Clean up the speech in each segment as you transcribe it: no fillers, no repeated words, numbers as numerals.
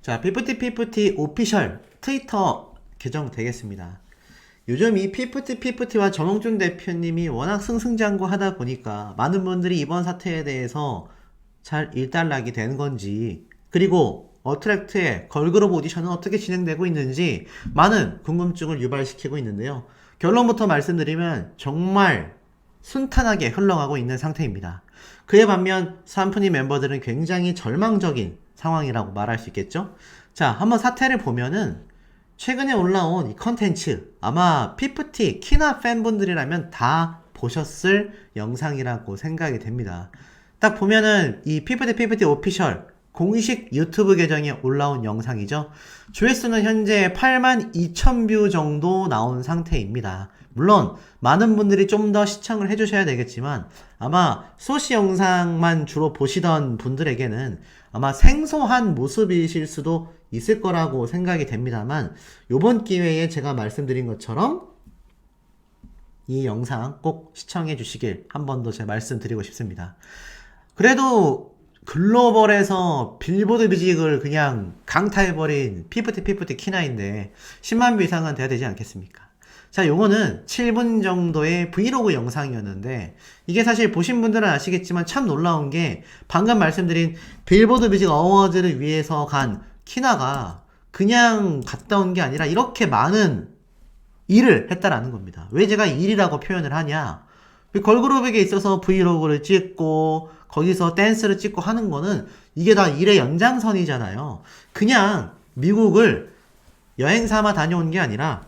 자, 피프티 오피셜 트위터 계정 되겠습니다. 요즘 이 피프티와 전홍준 대표님이 워낙 승승장구하다 보니까 많은 분들이 이번 사태에 대해서 잘 일단락이 된 건지, 그리고 어트랙트의 걸그룹 오디션은 어떻게 진행되고 있는지 많은 궁금증을 유발시키고 있는데요. 결론부터 말씀드리면 정말 순탄하게 흘러가고 있는 상태입니다. 그에 반면 산프니 멤버들은 굉장히 절망적인 상황이라고 말할 수 있겠죠. 자, 한번 사태를 보면은 최근에 올라온 이 컨텐츠, 아마 피프티 키나 팬분들이라면 다 보셨을 영상이라고 생각이 됩니다. 딱 보면은 이 피프티 오피셜 공식 유튜브 계정에 올라온 영상이죠. 조회수는 현재 82,000뷰 정도 나온 상태입니다. 물론 많은 분들이 좀 더 시청을 해주셔야 되겠지만 아마 소시 영상만 주로 보시던 분들에게는 아마 생소한 모습이실 수도 있을 거라고 생각이 됩니다만, 요번 기회에 제가 말씀드린 것처럼 이 영상 꼭 시청해 주시길 한 번 더 제가 말씀드리고 싶습니다. 그래도 글로벌에서 빌보드 뮤직을 그냥 강타해버린 피프티 키나인데 10만 뷰 이상은 돼야 되지 않겠습니까? 자, 요거는 7분 정도의 브이로그 영상이었는데, 이게 사실 보신 분들은 아시겠지만 참 놀라운 게, 방금 말씀드린 빌보드 뮤직 어워즈를 위해서 간 키나가 그냥 갔다 온 게 아니라 이렇게 많은 일을 했다라는 겁니다. 왜 제가 일이라고 표현을 하냐? 걸그룹에게 있어서 브이로그를 찍고 거기서 댄스를 찍고 하는 거는 이게 다 일의 연장선이잖아요. 그냥 미국을 여행 삼아 다녀온 게 아니라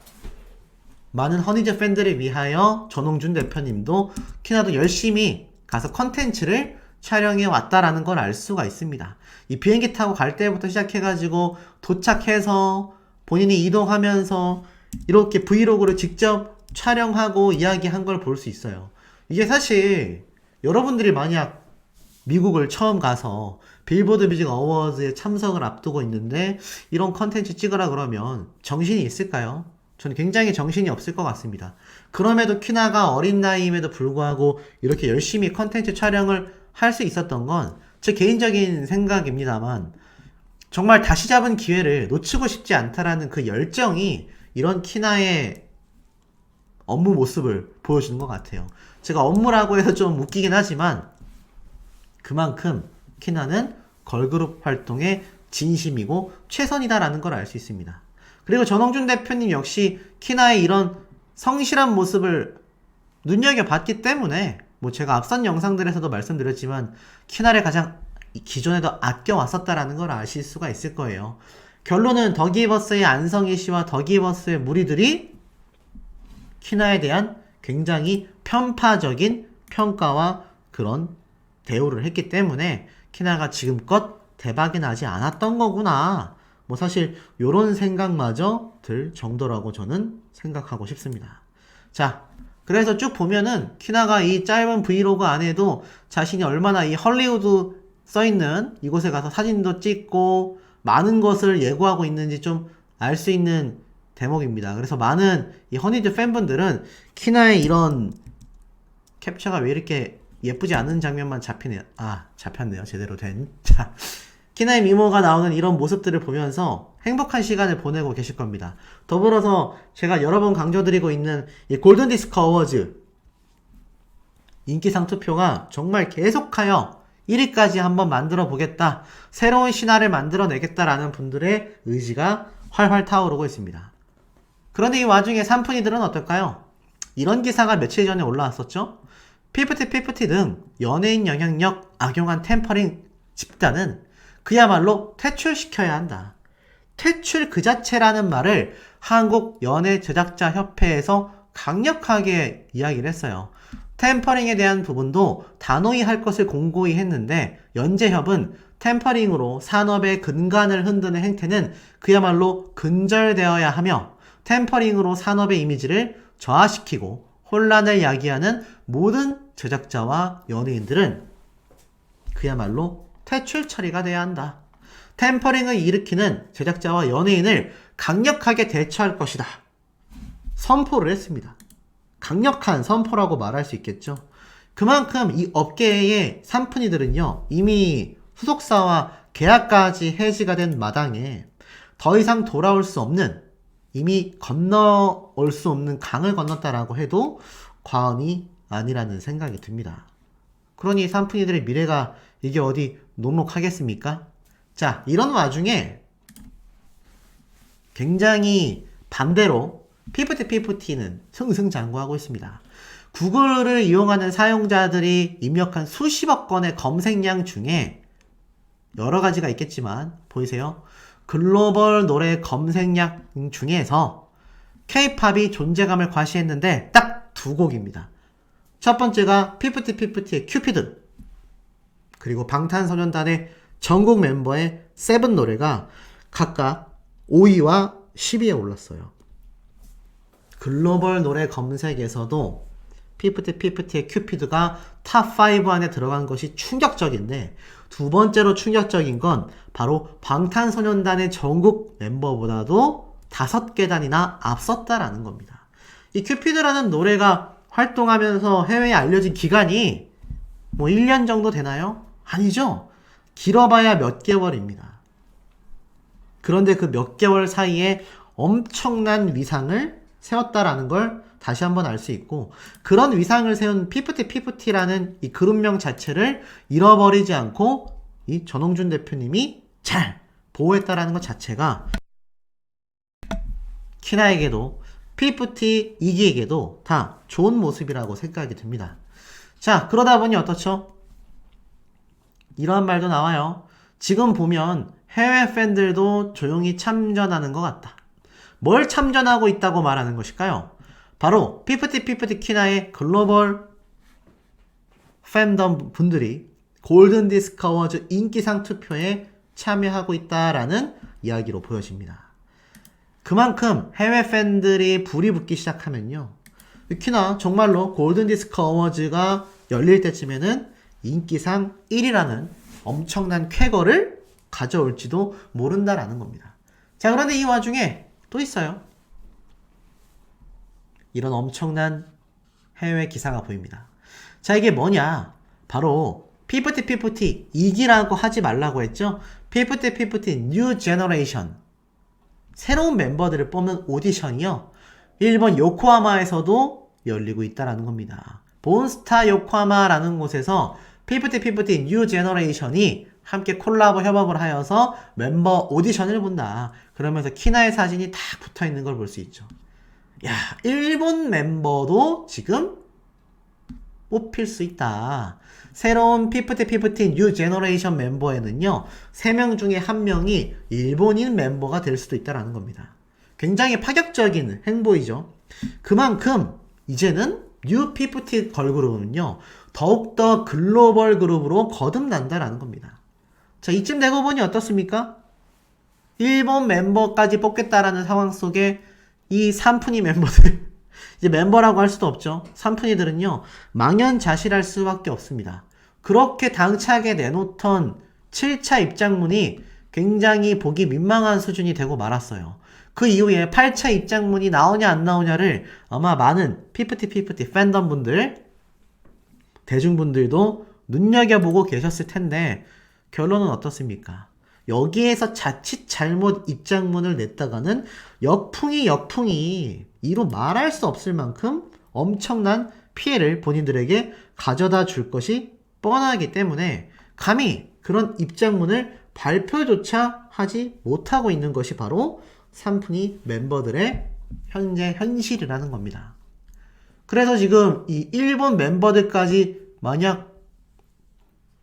많은 허니즈 팬들을 위하여 전홍준 대표님도 키나도 열심히 가서 컨텐츠를 촬영해 왔다라는 걸 알 수가 있습니다. 이 비행기 타고 갈 때부터 시작해가지고 도착해서 본인이 이동하면서 이렇게 브이로그를 직접 촬영하고 이야기한 걸 볼 수 있어요. 이게 사실 여러분들이 만약 미국을 처음 가서 빌보드 뮤직 어워즈에 참석을 앞두고 있는데 이런 컨텐츠 찍으라 그러면 정신이 있을까요? 저는 굉장히 정신이 없을 것 같습니다. 그럼에도 키나가 어린 나이임에도 불구하고 이렇게 열심히 컨텐츠 촬영을 할 수 있었던 건 제 개인적인 생각입니다만, 정말 다시 잡은 기회를 놓치고 싶지 않다라는 그 열정이 이런 키나의 업무 모습을 보여주는 것 같아요. 제가 업무라고 해서 좀 웃기긴 하지만 그만큼 키나는 걸그룹 활동에 진심이고 최선이다라는 걸 알 수 있습니다. 그리고 전홍준 대표님 역시 키나의 이런 성실한 모습을 눈여겨봤기 때문에, 뭐 제가 앞선 영상들에서도 말씀드렸지만 키나를 가장 기존에도 아껴왔었다라는 걸 아실 수가 있을 거예요. 결론은 더기버스의 안성희 씨와 더기버스의 무리들이 키나에 대한 굉장히 편파적인 평가와 그런 대우를 했기 때문에 키나가 지금껏 대박이 나지 않았던 거구나, 뭐 사실 요런 생각마저 들 정도라고 저는 생각하고 싶습니다. 자, 그래서 쭉 보면은 키나가 이 짧은 브이로그 안에도 자신이 얼마나 이 헐리우드 써있는 이곳에 가서 사진도 찍고 많은 것을 예고하고 있는지 좀 알 수 있는 대목입니다. 그래서 많은 이 허니즈 팬분들은 키나의 이런 캡처가 왜 이렇게 예쁘지 않은 장면만 잡히네요. 아, 잡혔네요. 제대로 된. 자, 키나의 미모가 나오는 이런 모습들을 보면서 행복한 시간을 보내고 계실 겁니다. 더불어서 제가 여러 번 강조드리고 있는 이 골든디스크 어워즈 인기상 투표가 정말 계속하여 1위까지 한번 만들어 보겠다, 새로운 신화를 만들어 내겠다라는 분들의 의지가 활활 타오르고 있습니다. 그런데 이 와중에 산푼이들은 어떨까요? 이런 기사가 며칠 전에 올라왔었죠. 피프티 등 연예인 영향력 악용한 템퍼링 집단은 그야말로 퇴출시켜야 한다. 퇴출 그 자체라는 말을 한국 연예 제작자 협회에서 강력하게 이야기를 했어요. 템퍼링에 대한 부분도 단호히 할 것을 공고히 했는데, 연재협은 템퍼링으로 산업의 근간을 흔드는 행태는 그야말로 근절되어야 하며, 템퍼링으로 산업의 이미지를 저하시키고 혼란을 야기하는 모든 제작자와 연예인들은 그야말로 퇴출 처리가 돼야 한다. 템퍼링을 일으키는 제작자와 연예인을 강력하게 대처할 것이다, 선포를 했습니다. 강력한 선포라고 말할 수 있겠죠. 그만큼 이 업계의 산푼이들은요, 이미 후속사와 계약까지 해지가 된 마당에 더 이상 돌아올 수 없는, 이미 건너올 수 없는 강을 건넜다라고 해도 과언이 아니라는 생각이 듭니다. 그러니 산푼이들의 미래가 이게 어디 녹록하겠습니까? 자, 이런 와중에 굉장히 반대로 피프티피프티는 승승장구하고 있습니다. 구글을 이용하는 사용자들이 입력한 수십억 건의 검색량 중에 여러 가지가 있겠지만 보이세요? 글로벌 노래 검색량 중에서 K-팝이 존재감을 과시했는데 딱 두 곡입니다. 첫 번째가 피프티피프티의 큐피드, 그리고 방탄소년단의 전국 멤버의 세븐 노래가 각각 5위와 10위에 올랐어요. 글로벌 노래 검색에서도 피프티피프티의 큐피드가 탑5 안에 들어간 것이 충격적인데, 두 번째로 충격적인 건 바로 방탄소년단의 전국 멤버보다도 5계단이나 앞섰다라는 겁니다. 이 큐피드라는 노래가 활동하면서 해외에 알려진 기간이 뭐 1년 정도 되나요? 아니죠. 길어봐야 몇 개월입니다. 그런데 그 몇 개월 사이에 엄청난 위상을 세웠다라는 걸 다시 한번 알 수 있고, 그런 위상을 세운 피프티피프티라는 이 그룹명 자체를 잃어버리지 않고 이 전홍준 대표님이 잘 보호했다라는 것 자체가 키나에게도 피프티 이기에게도 다 좋은 모습이라고 생각이 듭니다. 자, 그러다 보니 어떻죠? 이런 말도 나와요. 지금 보면 해외 팬들도 조용히 참전하는 것 같다. 뭘 참전하고 있다고 말하는 것일까요? 바로 피프티피프티 키나의 글로벌 팬덤 분들이 골든 디스크 어워즈 인기상 투표에 참여하고 있다라는 이야기로 보여집니다. 그만큼 해외 팬들이 불이 붙기 시작하면요, 키나 정말로 골든 디스크 어워즈가 열릴 때쯤에는 인기상 1위라는 엄청난 쾌거를 가져올지도 모른다라는 겁니다. 자, 그런데 이 와중에 또 있어요. 이런 엄청난 해외 기사가 보입니다. 자, 이게 뭐냐? 바로 피프티피프티 2기라고 하지 말라고 했죠? 피프티피프티 뉴 제너레이션, 새로운 멤버들을 뽑는 오디션이요, 일본 요코하마에서도 열리고 있다라는 겁니다. 본스타 요코하마라는 곳에서 피프티피프티 뉴 제너레이션이 함께 콜라보 협업을 하여서 멤버 오디션을 본다. 그러면서 키나의 사진이 딱 붙어 있는 걸 볼 수 있죠. 야, 일본 멤버도 지금 뽑힐 수 있다. 새로운 피프티피프티 뉴 제너레이션 멤버에는요, 3명 중에 1명이 일본인 멤버가 될 수도 있다라는 겁니다. 굉장히 파격적인 행보이죠. 그만큼 이제는 뉴 피프티 걸그룹은요, 더욱더 글로벌 그룹으로 거듭난다라는 겁니다. 자, 이쯤 되고 보니 어떻습니까? 일본 멤버까지 뽑겠다라는 상황 속에 이 산푼이 멤버들, 이제 멤버라고 할 수도 없죠. 산푼이들은요, 망연자실할 수밖에 없습니다. 그렇게 당차게 내놓던 7차 입장문이 굉장히 보기 민망한 수준이 되고 말았어요. 그 이후에 8차 입장문이 나오냐 안 나오냐를 아마 많은 피프티피프티 팬덤분들, 대중분들도 눈여겨보고 계셨을 텐데, 결론은 어떻습니까? 여기에서 자칫 잘못 입장문을 냈다가는 역풍이 이로 말할 수 없을 만큼 엄청난 피해를 본인들에게 가져다 줄 것이 뻔하기 때문에 감히 그런 입장문을 발표조차 하지 못하고 있는 것이 바로 산푼이 멤버들의 현재 현실이라는 겁니다. 그래서 지금 이 일본 멤버들까지 만약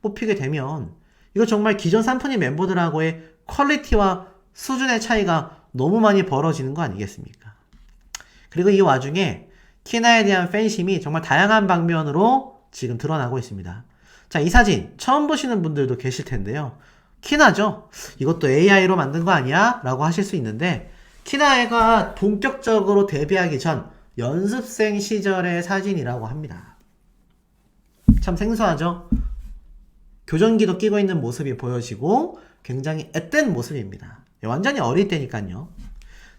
뽑히게 되면 이거 정말 기존 산푼이 멤버들하고의 퀄리티와 수준의 차이가 너무 많이 벌어지는 거 아니겠습니까? 그리고 이 와중에 키나에 대한 팬심이 정말 다양한 방면으로 지금 드러나고 있습니다. 자, 이 사진 처음 보시는 분들도 계실 텐데요. 키나죠? 이것도 AI로 만든 거 아니야? 라고 하실 수 있는데, 키나가 본격적으로 데뷔하기 전 연습생 시절의 사진이라고 합니다. 참 생소하죠? 교정기도 끼고 있는 모습이 보여지고 굉장히 앳된 모습입니다. 완전히 어릴 때니까요.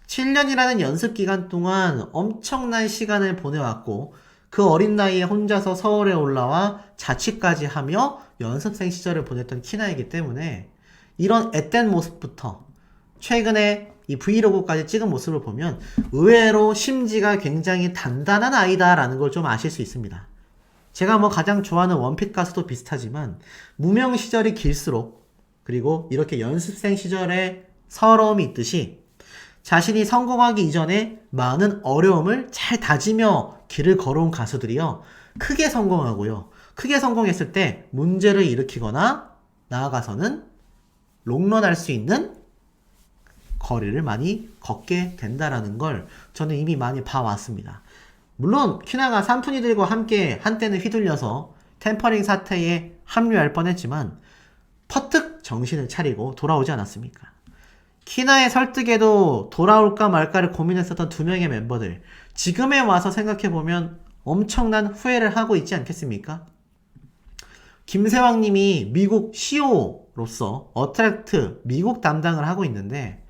7년이라는 연습 기간 동안 엄청난 시간을 보내왔고, 그 어린 나이에 혼자서 서울에 올라와 자취까지 하며 연습생 시절을 보냈던 키나이기 때문에 이런 앳된 모습부터 최근에 이 브이로그까지 찍은 모습을 보면 의외로 심지가 굉장히 단단한 아이다라는 걸 좀 아실 수 있습니다. 제가 뭐 가장 좋아하는 원핏 가수도 비슷하지만 무명 시절이 길수록 그리고 이렇게 연습생 시절에 서러움이 있듯이 자신이 성공하기 이전에 많은 어려움을 잘 다지며 길을 걸어온 가수들이요. 크게 성공하고요. 크게 성공했을 때 문제를 일으키거나 나아가서는 롱런할 수 있는 거리를 많이 걷게 된다라는 걸 저는 이미 많이 봐왔습니다. 물론 퀴나가 산푼이들과 함께 한때는 휘둘려서 템퍼링 사태에 합류할 뻔했지만 퍼뜩 정신을 차리고 돌아오지 않았습니까? 퀴나의 설득에도 돌아올까 말까를 고민했었던 두 명의 멤버들, 지금에 와서 생각해보면 엄청난 후회를 하고 있지 않겠습니까? 김세왕님이 미국 CEO로서 어트랙트 미국 담당을 하고 있는데,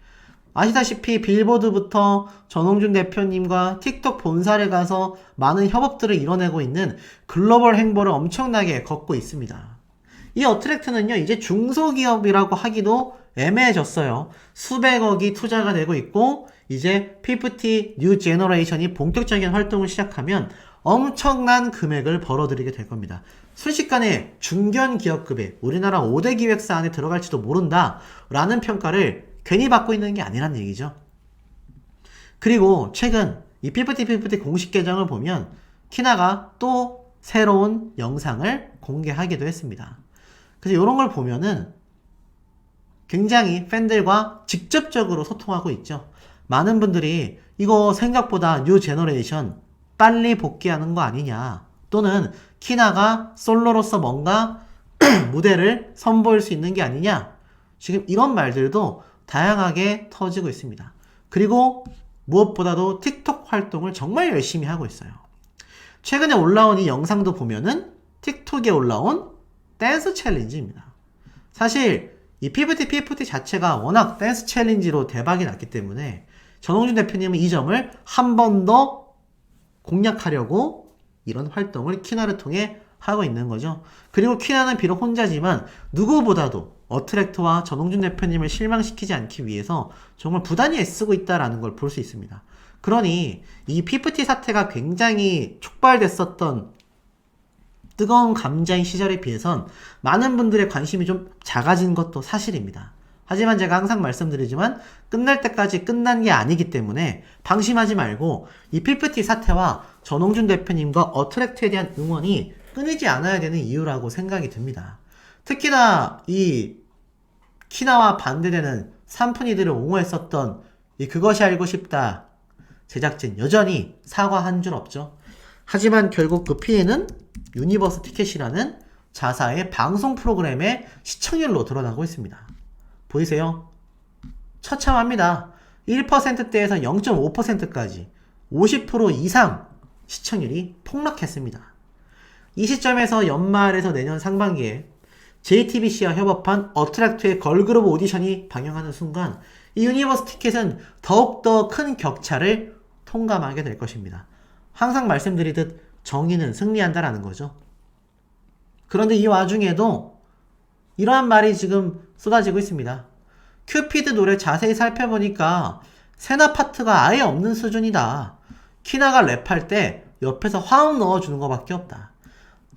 아시다시피 빌보드부터 전홍준 대표님과 틱톡 본사를 가서 많은 협업들을 이뤄내고 있는 글로벌 행보를 엄청나게 걷고 있습니다. 이 어트랙트는요, 이제 중소기업이라고 하기도 애매해졌어요. 수백억이 투자가 되고 있고, 이제 피프티 뉴 제너레이션이 본격적인 활동을 시작하면 엄청난 금액을 벌어들이게 될 겁니다. 순식간에 중견기업급의 우리나라 5대 기획사 안에 들어갈지도 모른다 라는 평가를 괜히 받고 있는 게 아니란 얘기죠. 그리고 최근 이 피프티 공식 계정을 보면 퀴나가 또 새로운 영상을 공개하기도 했습니다. 그래서 이런 걸 보면은 굉장히 팬들과 직접적으로 소통하고 있죠. 많은 분들이 이거 생각보다 뉴 제너레이션 빨리 복귀하는 거 아니냐, 또는 퀴나가 솔로로서 뭔가 무대를 선보일 수 있는 게 아니냐, 지금 이런 말들도 다양하게 터지고 있습니다. 그리고 무엇보다도 틱톡 활동을 정말 열심히 하고 있어요. 최근에 올라온 이 영상도 보면은 틱톡에 올라온 댄스 챌린지입니다. 사실 이 피프티 자체가 워낙 댄스 챌린지로 대박이 났기 때문에 전홍준 대표님은 이 점을 한 번 더 공략하려고 이런 활동을 퀴나를 통해 하고 있는 거죠. 그리고 퀴나는 비록 혼자지만 누구보다도 어트랙트와 전홍준 대표님을 실망시키지 않기 위해서 정말 부단히 애쓰고 있다는 걸 볼 수 있습니다. 그러니 이 피프티 사태가 굉장히 촉발됐었던 뜨거운 감자인 시절에 비해선 많은 분들의 관심이 좀 작아진 것도 사실입니다. 하지만 제가 항상 말씀드리지만 끝날 때까지 끝난 게 아니기 때문에 방심하지 말고 이 피프티 사태와 전홍준 대표님과 어트랙트에 대한 응원이 끊이지 않아야 되는 이유라고 생각이 듭니다. 특히나 이 퀴나와 반대되는 산푼이들을 옹호했었던 이 그것이 알고 싶다 제작진 여전히 사과한 줄 없죠. 하지만 결국 그 피해는 유니버스 티켓이라는 자사의 방송 프로그램의 시청률로 드러나고 있습니다. 보이세요? 처참합니다. 1%대에서 0.5%까지 50% 이상 시청률이 폭락했습니다. 이 시점에서 연말에서 내년 상반기에 JTBC와 협업한 어트랙트의 걸그룹 오디션이 방영하는 순간 이 유니버스 티켓은 더욱더 큰 격차를 통감하게 될 것입니다. 항상 말씀드리듯 정의는 승리한다라는 거죠. 그런데 이 와중에도 이러한 말이 지금 쏟아지고 있습니다. 큐피드 노래 자세히 살펴보니까 세나 파트가 아예 없는 수준이다. 퀴나가 랩할 때 옆에서 화음 넣어주는 것밖에 없다.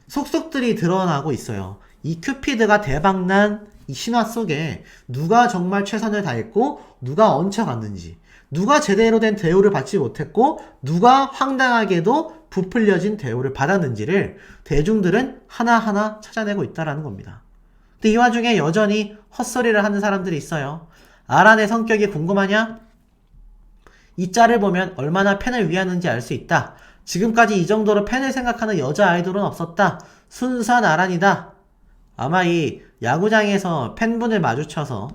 속속들이 드러나고 있어요. 이 큐피드가 대박난 이 신화 속에 누가 정말 최선을 다했고 누가 얹혀갔는지, 누가 제대로 된 대우를 받지 못했고 누가 황당하게도 부풀려진 대우를 받았는지를 대중들은 하나하나 찾아내고 있다는 겁니다. 근데 이 와중에 여전히 헛소리를 하는 사람들이 있어요. 아란의 성격이 궁금하냐? 이 짤을 보면 얼마나 팬을 위하는지 알 수 있다. 지금까지 이 정도로 팬을 생각하는 여자 아이돌은 없었다. 순수한 아란이다. 아마 이 야구장에서 팬분을 마주쳐서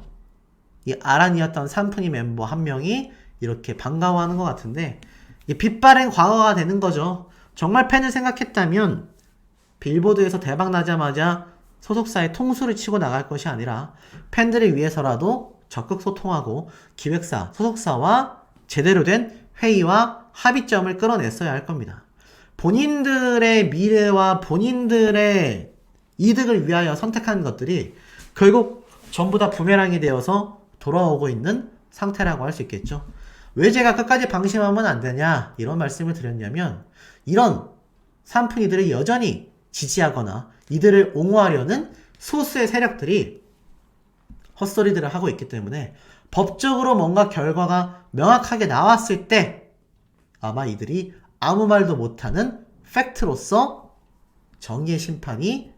이 아란이었던 산푼이 멤버 한 명이 이렇게 반가워하는 것 같은데, 이 빛바랜 과거가 되는 거죠. 정말 팬을 생각했다면 빌보드에서 대박 나자마자 소속사에 통수를 치고 나갈 것이 아니라 팬들을 위해서라도 적극 소통하고 기획사, 소속사와 제대로 된 회의와 합의점을 끌어냈어야 할 겁니다. 본인들의 미래와 본인들의 이득을 위하여 선택한 것들이 결국 전부 다 부메랑이 되어서 돌아오고 있는 상태라고 할 수 있겠죠. 왜 제가 끝까지 방심하면 안 되냐 이런 말씀을 드렸냐면 이런 산푼이들을 여전히 지지하거나 이들을 옹호하려는 소수의 세력들이 헛소리들을 하고 있기 때문에 법적으로 뭔가 결과가 명확하게 나왔을 때 아마 이들이 아무 말도 못하는 팩트로서 정의의 심판이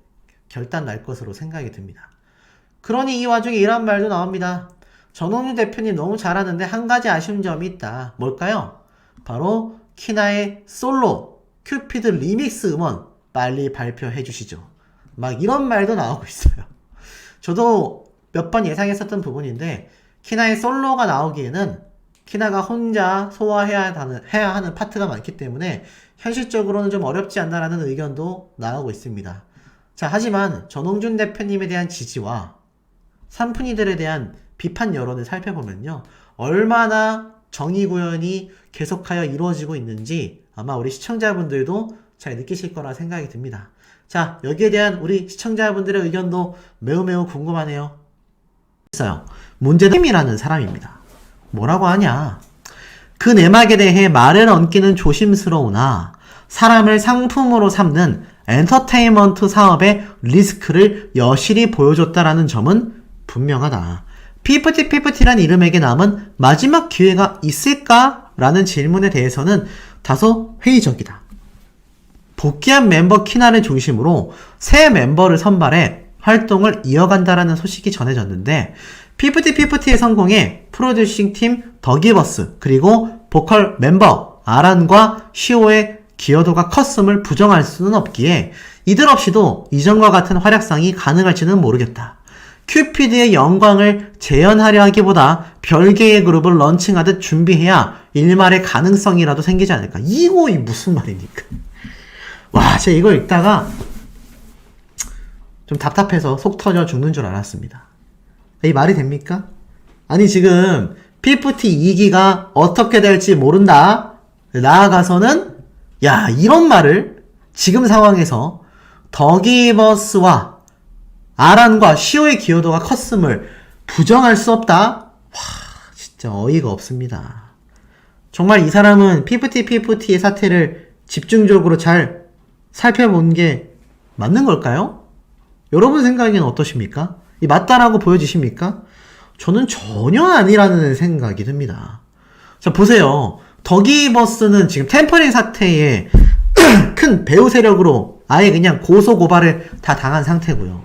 결단 날 것으로 생각이 듭니다. 그러니 이 와중에 이런 말도 나옵니다. 전홍준 대표님 너무 잘하는데 한 가지 아쉬운 점이 있다. 뭘까요? 바로 키나의 솔로 큐피드 리믹스 음원 빨리 발표해 주시죠. 막 이런 말도 나오고 있어요. 저도 몇 번 예상했었던 부분인데 키나의 솔로가 나오기에는 키나가 혼자 소화해야 하는 파트가 많기 때문에 현실적으로는 좀 어렵지 않나라는 의견도 나오고 있습니다. 자, 하지만 전홍준 대표님에 대한 지지와 산푼이들에 대한 비판 여론을 살펴보면요. 얼마나 정의 구현이 계속하여 이루어지고 있는지 아마 우리 시청자분들도 잘 느끼실 거라 생각이 듭니다. 자, 여기에 대한 우리 시청자분들의 의견도 매우 궁금하네요. 있어요. 문제됨이라는 사람입니다. 뭐라고 하냐? 그 내막에 대해 말을 얹기는 조심스러우나 사람을 상품으로 삼는 엔터테인먼트 사업의 리스크를 여실히 보여줬다라는 점은 분명하다. 피프티피프티란 이름에게 남은 마지막 기회가 있을까? 라는 질문에 대해서는 다소 회의적이다. 복귀한 멤버 키나를 중심으로 새 멤버를 선발해 활동을 이어간다라는 소식이 전해졌는데 피프티피프티의 성공에 프로듀싱 팀 더기버스 그리고 보컬 멤버 아란과 시오의 기여도가 컸음을 부정할 수는 없기에 이들 없이도 이전과 같은 활약상이 가능할지는 모르겠다. 큐피드의 영광을 재현하려 하기보다 별개의 그룹을 런칭하듯 준비해야 일말의 가능성이라도 생기지 않을까. 이거 무슨 말입니까? 와, 제가 이거 읽다가 좀 답답해서 속 터져 죽는 줄 알았습니다. 이 말이 됩니까? 아니 지금 피프티 2기가 어떻게 될지 모른다. 나아가서는 야 이런 말을 지금 상황에서 더기버스와 아란과 시오의 기여도가 컸음을 부정할 수 없다? 와 진짜 어이가 없습니다. 정말 이 사람은 피프티피프티의 사태를 집중적으로 잘 살펴본 게 맞는 걸까요? 여러분 생각에는 어떠십니까? 이 맞다라고 보여지십니까? 저는 전혀 아니라는 생각이 듭니다. 자, 보세요. 더기버스는 지금 템퍼링 사태에 큰 배후 세력으로 아예 그냥 고소고발을 다 당한 상태고요.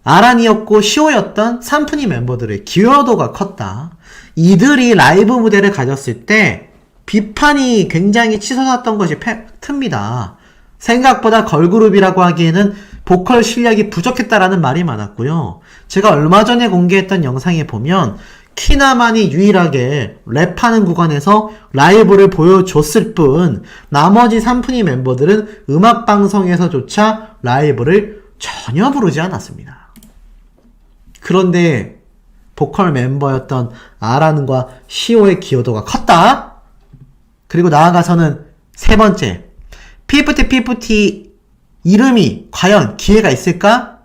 아란이었고 시오였던 산푼이 멤버들의 기여도가 컸다. 이들이 라이브 무대를 가졌을 때 비판이 굉장히 치솟았던 것이 팩트입니다. 생각보다 걸그룹이라고 하기에는 보컬 실력이 부족했다라는 말이 많았고요. 제가 얼마 전에 공개했던 영상에 보면 키나만이 유일하게 랩하는 구간에서 라이브를 보여줬을 뿐 나머지 산푼이 멤버들은 음악방송에서조차 라이브를 전혀 부르지 않았습니다. 그런데 보컬 멤버였던 아란과 시오의 기여도가 컸다. 그리고 나아가서는 세 번째, 피프티 이름이 과연 기회가 있을까?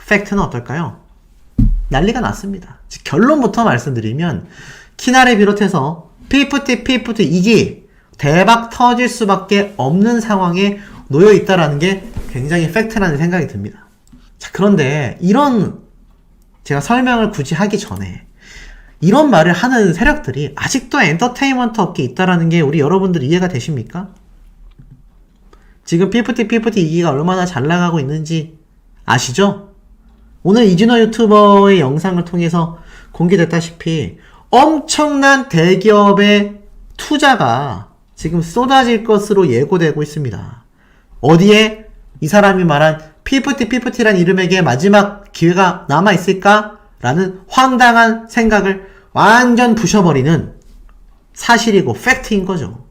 팩트는 어떨까요? 난리가 났습니다. 결론부터 말씀드리면 키나를 비롯해서 피프티 2기 대박 터질 수밖에 없는 상황에 놓여 있다라는 게 굉장히 팩트라는 생각이 듭니다. 자, 그런데 이런 제가 설명을 굳이 하기 전에 이런 말을 하는 세력들이 아직도 엔터테인먼트 업계에 있다라는 게 우리 여러분들 이해가 되십니까? 지금 피프티 2기가 얼마나 잘 나가고 있는지 아시죠? 오늘 이진호 유튜버의 영상을 통해서 공개됐다시피 엄청난 대기업의 투자가 지금 쏟아질 것으로 예고되고 있습니다. 어디에 이 사람이 말한 피프티란 이름에게 마지막 기회가 남아있을까? 라는 황당한 생각을 완전 부셔버리는 사실이고 팩트인 거죠.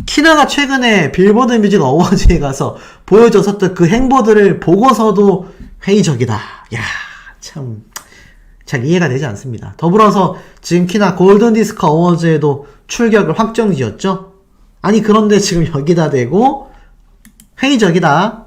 키나가 최근에 빌보드 뮤직 어워즈에 가서 보여줬었던 그 행보들을 보고서도 회의적이다. 야, 참 잘 이해가 되지 않습니다. 더불어서 지금 키나 골든 디스크 어워즈에도 출격을 확정 지었죠. 아니 그런데 지금 여기다 대고 회의적이다.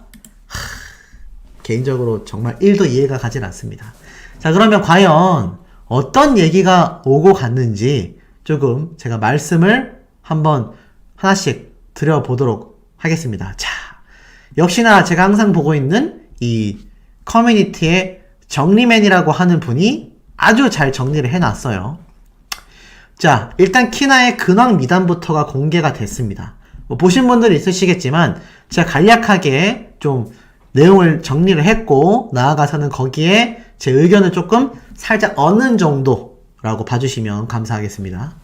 개인적으로 정말 1도 이해가 가진 않습니다. 자, 그러면 과연 어떤 얘기가 오고 갔는지 조금 제가 말씀을 한번 하나씩 드려보도록 하겠습니다. 자, 역시나 제가 항상 보고 있는 이 커뮤니티의 정리맨이라고 하는 분이 아주 잘 정리를 해놨어요. 자, 일단 키나의 근황 미담부터가 공개가 됐습니다. 뭐 보신 분들이 있으시겠지만 제가 간략하게 좀 내용을 정리를 했고 나아가서는 거기에 제 의견을 조금 살짝 어느 정도라고 봐주시면 감사하겠습니다.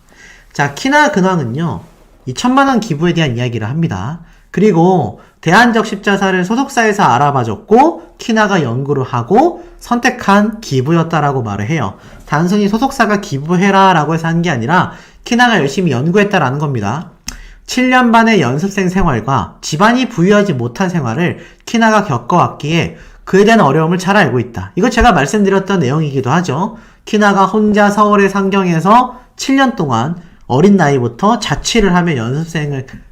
자, 키나 근황은요, 이 1000만원 기부에 대한 이야기를 합니다. 그리고 대한적 십자사를 소속사에서 알아봐줬고 키나가 연구를 하고 선택한 기부였다라고 말을 해요. 단순히 소속사가 기부해라 라고 해서 한 게 아니라 키나가 열심히 연구했다라는 겁니다. 7년 반의 연습생 생활과 집안이 부유하지 못한 생활을 키나가 겪어왔기에 그에 대한 어려움을 잘 알고 있다. 이거 제가 말씀드렸던 내용이기도 하죠. 키나가 혼자 서울의 상경에서 7년 동안 어린 나이부터 자취를 하며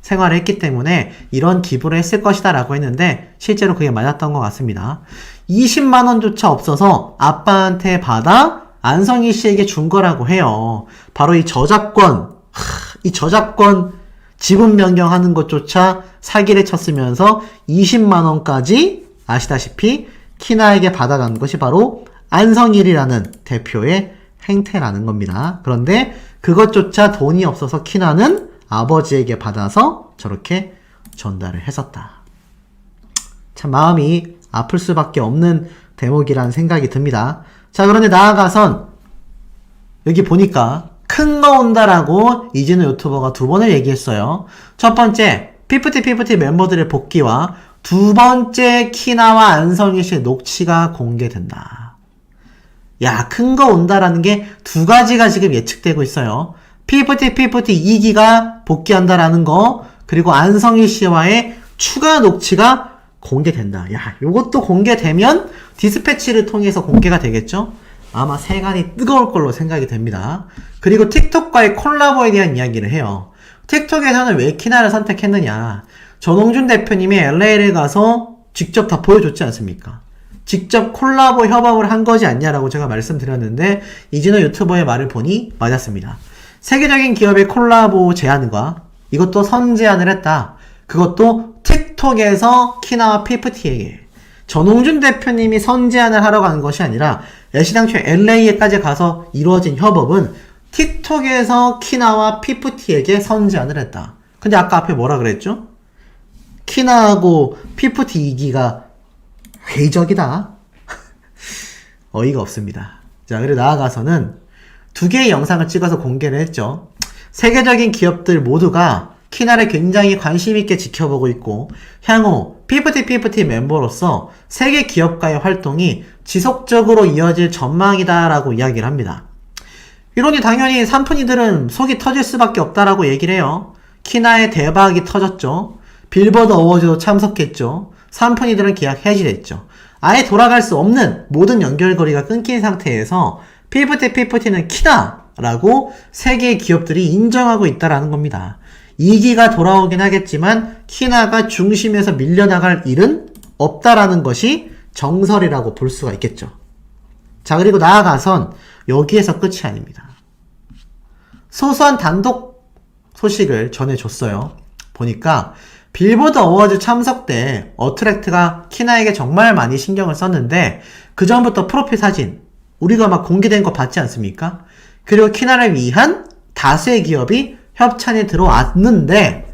생활을 했기 때문에 이런 기부를 했을 것이다 라고 했는데 실제로 그게 맞았던 것 같습니다. 20만원조차 없어서 아빠한테 받아 안성희 씨에게 준 거라고 해요. 바로 이 저작권 지분 변경하는 것조차 사기를 쳤으면서 20만원까지 아시다시피 키나에게 받아간 것이 바로 안성일이라는 대표의 행태라는 겁니다. 그런데 그것조차 돈이 없어서 키나는 아버지에게 받아서 저렇게 전달을 했었다. 참 마음이 아플 수밖에 없는 대목이라는 생각이 듭니다. 자, 그런데 나아가선 여기 보니까 큰 거 온다라고 이진우 유튜버가 2번을 얘기했어요. 첫 번째, 피프티 멤버들의 복귀와 두 번째, 키나와 안성희 씨의 녹취가 공개된다. 야, 큰 거 온다라는 게 2가지가 지금 예측되고 있어요. 피프티 2기가 복귀한다라는 거, 그리고 안성희 씨와의 추가 녹취가 공개된다. 야, 요것도 공개되면 디스패치를 통해서 공개가 되겠죠? 아마 세간이 뜨거울 걸로 생각이 됩니다. 그리고 틱톡과의 콜라보에 대한 이야기를 해요. 틱톡에서는 왜 키나를 선택했느냐? 전홍준 대표님이 LA를 가서 직접 다 보여줬지 않습니까? 직접 콜라보 협업을 한 거지 않냐라고 제가 말씀드렸는데 이진호 유튜버의 말을 보니 맞았습니다. 세계적인 기업의 콜라보 제안과 이것도 선제안을 했다. 그것도 틱톡에서 키나와 피프티에게. 전홍준 대표님이 선제안을 하러 간 것이 아니라 애시당초 LA에까지 가서 이루어진 협업은 틱톡에서 키나와 피프티에게 선제안을 했다. 근데 아까 앞에 뭐라 그랬죠? 키나하고 피프티 2기가 회의적이다. 어이가 없습니다. 자, 그리고 나아가서는 2개의 영상을 찍어서 공개를 했죠. 세계적인 기업들 모두가 키나를 굉장히 관심있게 지켜보고 있고 향후 피프티 멤버로서 세계 기업가의 활동이 지속적으로 이어질 전망이다 라고 이야기를 합니다. 이러니 당연히 삼푼이들은 속이 터질 수밖에 없다라고 얘기를 해요. 키나의 대박이 터졌죠. 빌보드 어워즈도 참석했죠. 삼푼이들은 계약 해지됐죠. 아예 돌아갈 수 없는 모든 연결고리가 끊긴 상태에서 피프티는 키나라고 세계의 기업들이 인정하고 있다라는 겁니다. 2기가 돌아오긴 하겠지만 키나가 중심에서 밀려나갈 일은 없다라는 것이 정설이라고 볼 수가 있겠죠. 자, 그리고 나아가선 여기에서 끝이 아닙니다. 소소한 단독 소식을 전해줬어요. 보니까 빌보드 어워즈 참석 때 어트랙트가 키나에게 정말 많이 신경을 썼는데 그 전부터 프로필 사진 우리가 막 공개된 거 봤지 않습니까? 그리고 키나를 위한 다수의 기업이 협찬이 들어왔는데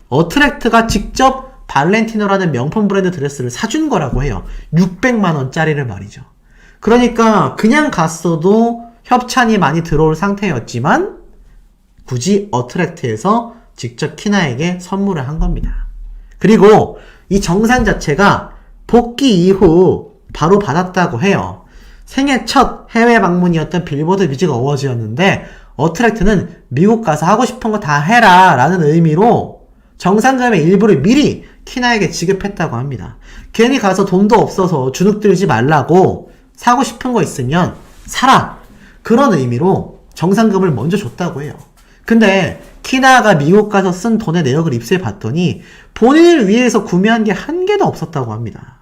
어트랙트가 직접 발렌티노라는 명품 브랜드 드레스를 사준 거라고 해요. 600만원짜리를 말이죠. 그러니까 그냥 갔어도 협찬이 많이 들어올 상태였지만 굳이 어트랙트에서 직접 키나에게 선물을 한 겁니다. 그리고 이 정산 자체가 복귀 이후 바로 받았다고 해요. 생애 첫 해외 방문이었던 빌보드 뮤직 어워즈였는데 어트랙트는 미국 가서 하고 싶은 거 다 해라 라는 의미로 정산금의 일부를 미리 키나에게 지급했다고 합니다. 괜히 가서 돈도 없어서 주눅 들지 말라고 사고 싶은 거 있으면 사라 그런 의미로 정산금을 먼저 줬다고 해요. 근데 키나가 미국 가서 쓴 돈의 내역을 입수해 봤더니 본인을 위해서 구매한 게 한 개도 없었다고 합니다.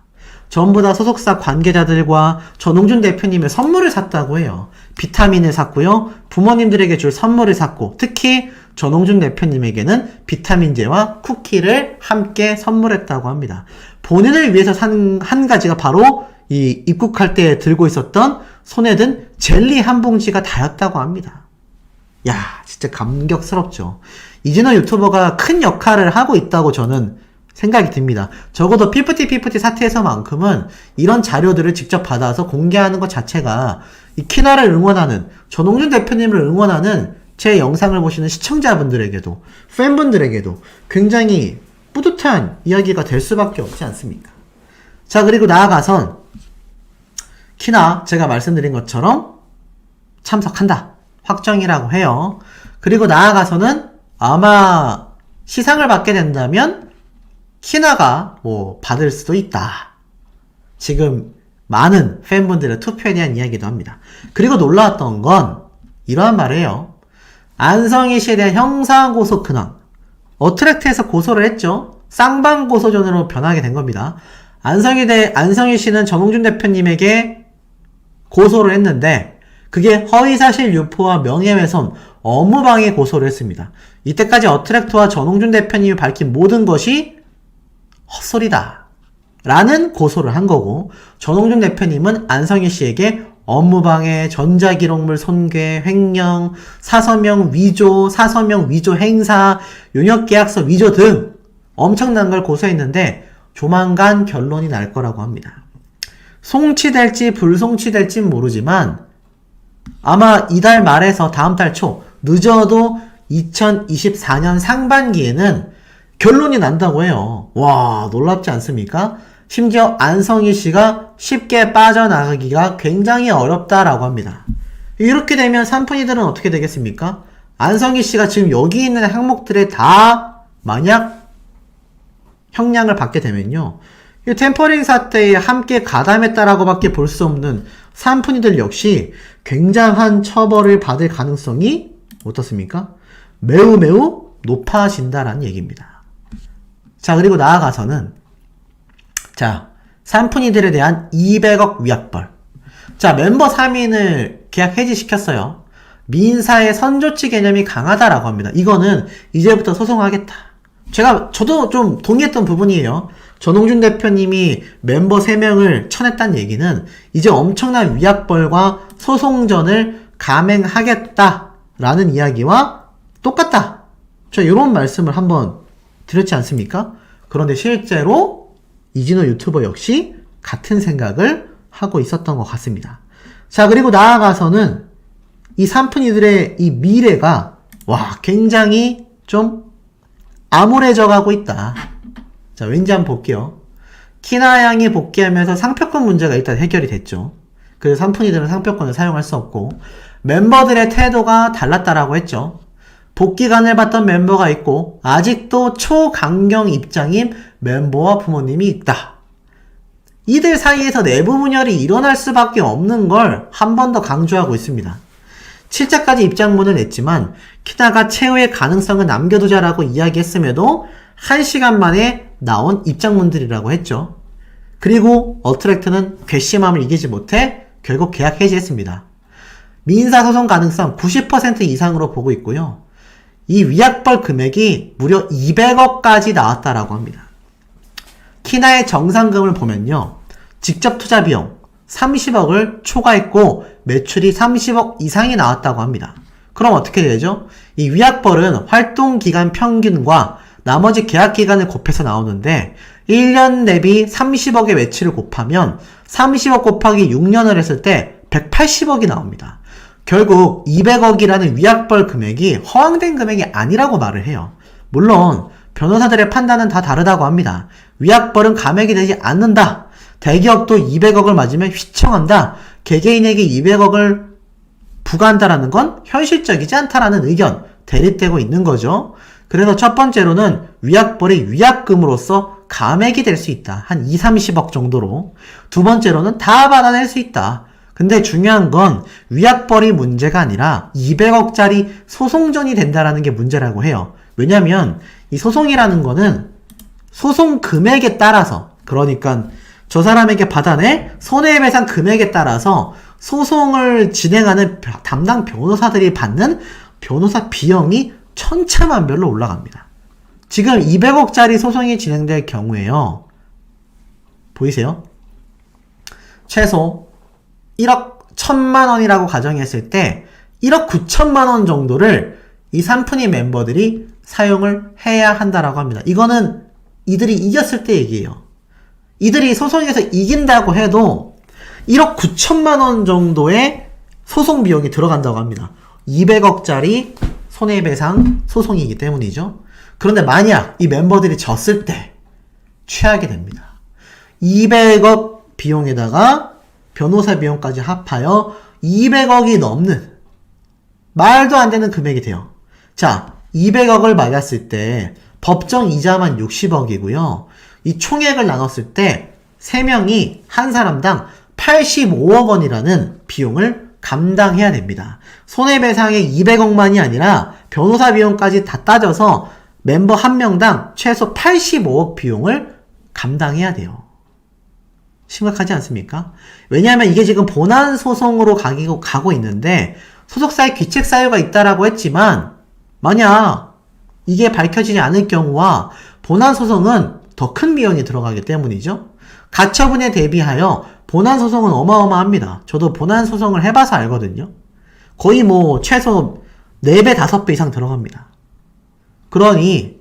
전부 다 소속사 관계자들과 전홍준 대표님의 선물을 샀다고 해요. 비타민을 샀고요. 부모님들에게 줄 선물을 샀고, 특히 전홍준 대표님에게는 비타민제와 쿠키를 함께 선물했다고 합니다. 본인을 위해서 산 한 가지가 바로 이 입국할 때 들고 있었던 손에 든 젤리 한 봉지가 다였다고 합니다. 야, 진짜 감격스럽죠. 이진호 유튜버가 큰 역할을 하고 있다고 저는 생각이 듭니다. 적어도 피프티 사태에서만큼은 이런 자료들을 직접 받아서 공개하는 것 자체가 이 키나를 응원하는, 전홍준 대표님을 응원하는 제 영상을 보시는 시청자분들에게도, 팬분들에게도 굉장히 뿌듯한 이야기가 될 수밖에 없지 않습니까? 자, 그리고 나아가선 키나 제가 말씀드린 것처럼 참석한다. 확정이라고 해요. 그리고 나아가서는 아마 시상을 받게 된다면 키나가 뭐 받을 수도 있다. 지금 많은 팬분들의 투표에 대한 이야기도 합니다. 그리고 놀라웠던 건 이러한 말이에요. 안성희 씨에 대한 형사고소 근황. 어트랙트에서 고소를 했죠. 쌍방고소전으로 변하게 된 겁니다. 안성희 씨는 전홍준 대표님에게 고소를 했는데 그게 허위사실 유포와 명예훼손, 업무방해 고소를 했습니다. 이때까지 어트랙트와 전홍준 대표님이 밝힌 모든 것이 헛소리다 라는 고소를 한 거고, 전홍준 대표님은 안성희 씨에게 업무방해, 전자기록물 손괴, 횡령, 사서명 위조, 사서명 위조 행사, 용역계약서 위조 등 엄청난 걸 고소했는데 조만간 결론이 날 거라고 합니다. 송치될지 불송치될지 모르지만 아마 이달 말에서 다음 달 초, 늦어도 2024년 상반기에는 결론이 난다고 해요. 와, 놀랍지 않습니까? 심지어 안성희 씨가 쉽게 빠져나가기가 굉장히 어렵다라고 합니다. 이렇게 되면 산푼이들은 어떻게 되겠습니까? 안성희 씨가 지금 여기 있는 항목들에 다 만약 형량을 받게 되면요, 이 템퍼링 사태에 함께 가담했다라고 밖에 볼 수 없는 산푼이들 역시 굉장한 처벌을 받을 가능성이 어떻습니까? 매우 높아진다라는 얘기입니다. 자, 그리고 나아가서는 자, 산푼이들에 대한 200억 위약벌. 자, 멤버 3인을 계약 해지시켰어요. 민사의 선조치 개념이 강하다라고 합니다. 이거는 이제부터 소송하겠다. 저도 좀 동의했던 부분이에요. 전홍준 대표님이 멤버 3명을 쳐냈다는 얘기는 이제 엄청난 위약벌과 소송전을 감행하겠다라는 이야기와 똑같다. 저 이런 말씀을 한번 드렸지 않습니까? 그런데 실제로 이진호 유튜버 역시 같은 생각을 하고 있었던 것 같습니다. 자, 그리고 나아가서는 이 산푼이들의 이 미래가 굉장히 좀 암울해져 가고 있다. 자, 왠지 한번 볼게요. 키나 양이 복귀하면서 상표권 문제가 일단 해결이 됐죠. 그래서 산푼이들은 상표권을 사용할 수 없고, 멤버들의 태도가 달랐다라고 했죠. 복귀관을 받던 멤버가 있고 아직도 초강경 입장인 멤버와 부모님이 있다. 이들 사이에서 내부 분열이 일어날 수밖에 없는 걸 한 번 더 강조하고 있습니다. 7자까지 입장문을 냈지만 키나가 최후의 가능성을 남겨두자라고 이야기했음에도 1시간 만에 나온 입장문들이라고 했죠. 그리고 어트랙트는 괘씸함을 이기지 못해 결국 계약 해지했습니다. 민사소송 가능성 90% 이상으로 보고 있고요. 이 위약벌 금액이 무려 200억까지 나왔다라고 합니다. 키나의 정상금을 보면요, 직접 투자 비용 30억을 초과했고 매출이 30억 이상이 나왔다고 합니다. 그럼 어떻게 되죠? 이 위약벌은 활동기간 평균과 나머지 계약기간을 곱해서 나오는데 1년 대비 30억의 매출을 곱하면 30억 곱하기 6년을 했을 때 180억이 나옵니다. 결국 200억이라는 위약벌 금액이 허황된 금액이 아니라고 말을 해요. 물론 변호사들의 판단은 다 다르다고 합니다. 위약벌은 감액이 되지 않는다. 대기업도 200억을 맞으면 휘청한다. 개개인에게 200억을 부과한다라는 건 현실적이지 않다라는 의견 대립되고 있는 거죠. 그래서 첫 번째로는 위약벌이 위약금으로서 감액이 될 수 있다. 한 2, 30억 정도로. 두 번째로는 다 받아낼 수 있다. 근데 중요한 건 위약벌이 문제가 아니라 200억짜리 소송전이 된다라는 게 문제라고 해요. 왜냐면 이 소송이라는 거는 소송 금액에 따라서, 그러니까 저 사람에게 받아낼 손해배상 금액에 따라서 소송을 진행하는 담당 변호사들이 받는 변호사 비용이 천차만별로 올라갑니다. 지금 200억짜리 소송이 진행될 경우에요. 보이세요? 최소 1억 1천만 원이라고 가정했을 때 1억 9천만 원 정도를 이 삼푼이 멤버들이 사용을 해야 한다라고 합니다. 이거는 이들이 이겼을 때 얘기예요. 이들이 소송에서 이긴다고 해도 1억 9천만 원 정도의 소송 비용이 들어간다고 합니다. 200억짜리 손해배상 소송이기 때문이죠. 그런데 만약 이 멤버들이 졌을 때 최악이 됩니다. 200억 비용에다가 변호사 비용까지 합하여 200억이 넘는 말도 안 되는 금액이 돼요. 자, 200억을 맞았을 때 법정 이자만 60억이고요. 이 총액을 나눴을 때 3명이 한 사람당 85억 원이라는 비용을 감당해야 됩니다. 손해배상의 200억만이 아니라 변호사 비용까지 다 따져서 멤버 한 명당 최소 85억 비용을 감당해야 돼요. 심각하지 않습니까? 왜냐하면 이게 지금 본안 소송으로 가고 있는데 소속사에 귀책 사유가 있다라고 했지만 만약 이게 밝혀지지 않을 경우와 본안 소송은 더 큰 비용이 들어가기 때문이죠. 가처분에 대비하여 본안 소송은 어마어마합니다. 저도 본안 소송을 해봐서 알거든요. 거의 최소 4배, 5배 이상 들어갑니다. 그러니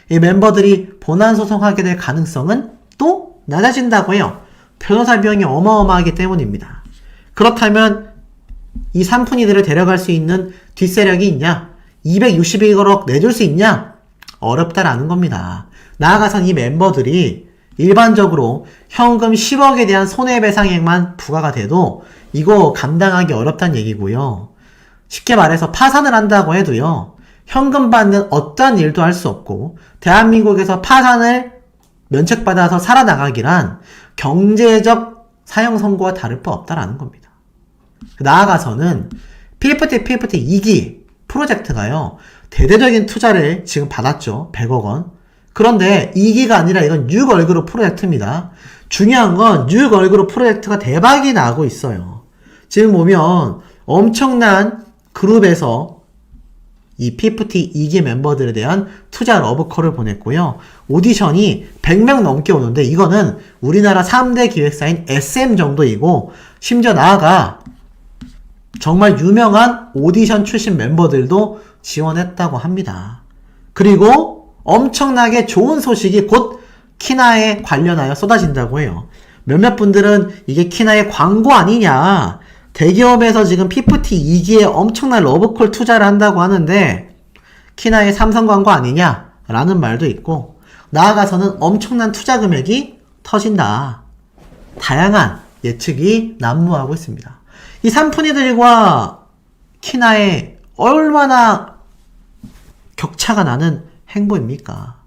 이 멤버들이 본안 소송하게 될 가능성은 또 낮아진다고 해요. 변호사 비용이 어마어마하기 때문입니다. 그렇다면 이 삼푼이들을 데려갈 수 있는 뒷세력이 있냐? 261억 내줄 수 있냐? 어렵다라는 겁니다. 나아가선 이 멤버들이 일반적으로 현금 10억에 대한 손해배상액만 부과가 돼도 이거 감당하기 어렵다는 얘기고요. 쉽게 말해서 파산을 한다고 해도요. 현금 받는 어떠한 일도 할 수 없고 대한민국에서 파산을 면책받아서 살아나가기란 경제적 사형 선고와 다를 바 없다라는 겁니다. 나아가서는 PFT 2기 프로젝트가요. 대대적인 투자를 지금 받았죠. 100억 원. 그런데 2기가 아니라 이건 6얼그룹 프로젝트입니다. 중요한 건 6얼그룹 프로젝트가 대박이 나고 있어요. 지금 보면 엄청난 그룹에서 이 PFT 2기 멤버들에 대한 투자 러브콜을 보냈고요. 오디션이 100명 넘게 오는데 이거는 우리나라 3대 기획사인 SM 정도이고 심지어 나아가 정말 유명한 오디션 출신 멤버들도 지원했다고 합니다. 그리고 엄청나게 좋은 소식이 곧 키나에 관련하여 쏟아진다고 해요. 몇몇 분들은 이게 키나의 광고 아니냐, 대기업에서 지금 PFT 2기에 엄청난 러브콜 투자를 한다고 하는데 키나의 삼성 광고 아니냐 라는 말도 있고, 나아가서는 엄청난 투자 금액이 터진다. 다양한 예측이 난무하고 있습니다. 이 삼푼이들과 키나에 얼마나 격차가 나는 행보입니까?